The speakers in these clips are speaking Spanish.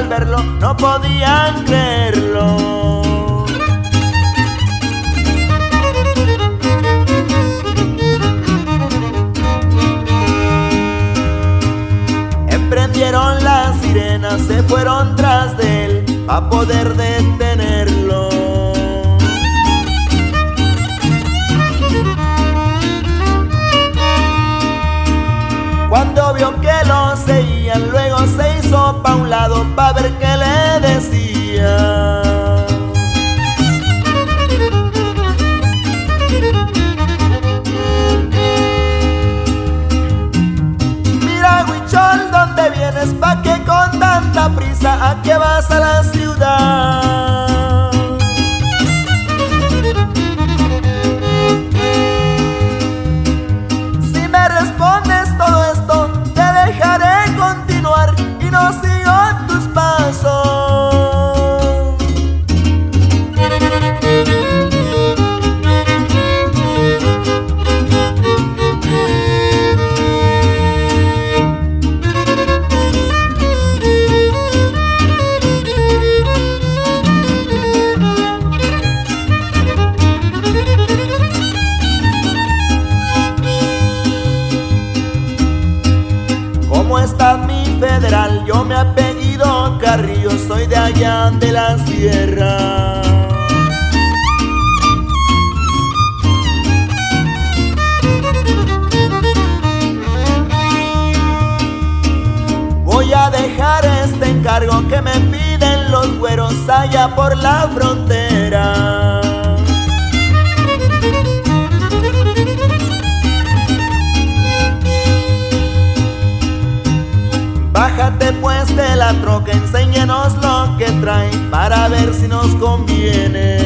al verlo no podían creerlo. Emprendieron las sirenas, se fueron tras de él pa' poder detenerlo. Cuando vio que lo seguían, luego se hizo pa' un lado pa' ver qué le decía. Mira, huichol, ¿dónde vienes? ¿Pa' qué con tanta prisa? ¿A qué vas a la ciudad? Si me respondes todo esto, te dejaré continuar y no sigo tus pasos. ¿Cómo estás, mi federal? Yo me apellido Carrillo, soy de allá de la sierra. Voy a dejar este encargo que me piden los güeros allá por la frontera. Bájate pues de la troca, enséñanos lo que trae para ver si nos conviene.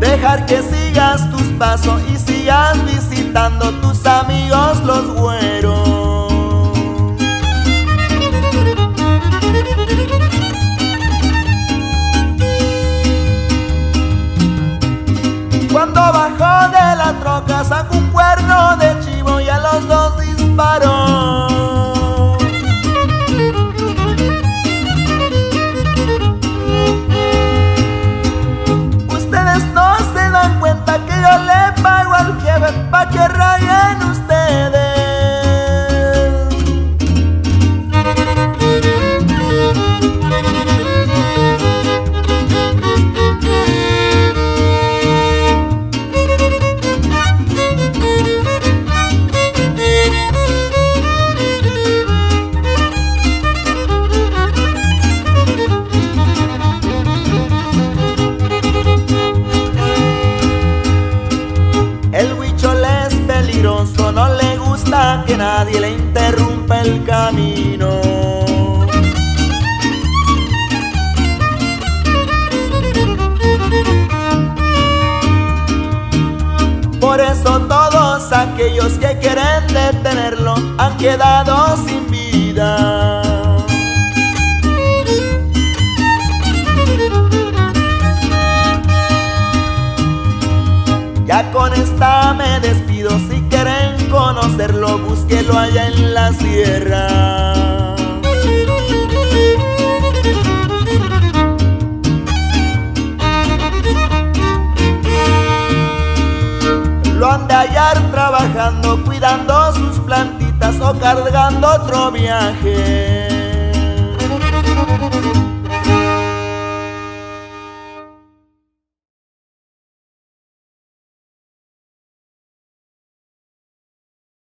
Dejar que sigas tus pasos y sigas visitando tus amigos los güeros. Cuando bajó de la troca sacó un cuerno de chivo y a los dos disparó. Ustedes no se dan cuenta que yo le pago al jefe pa' que rayen ustedes. El huichol es peligroso, no le gusta que nadie le interrumpa el camino. Por eso todos aquellos que quieren detenerlo han quedado sin vida. Ya con esta me despido, si quieren conocerlo, búsquelo allá en la sierra. Lo han de hallar trabajando, cuidando sus plantitas o cargando otro viaje.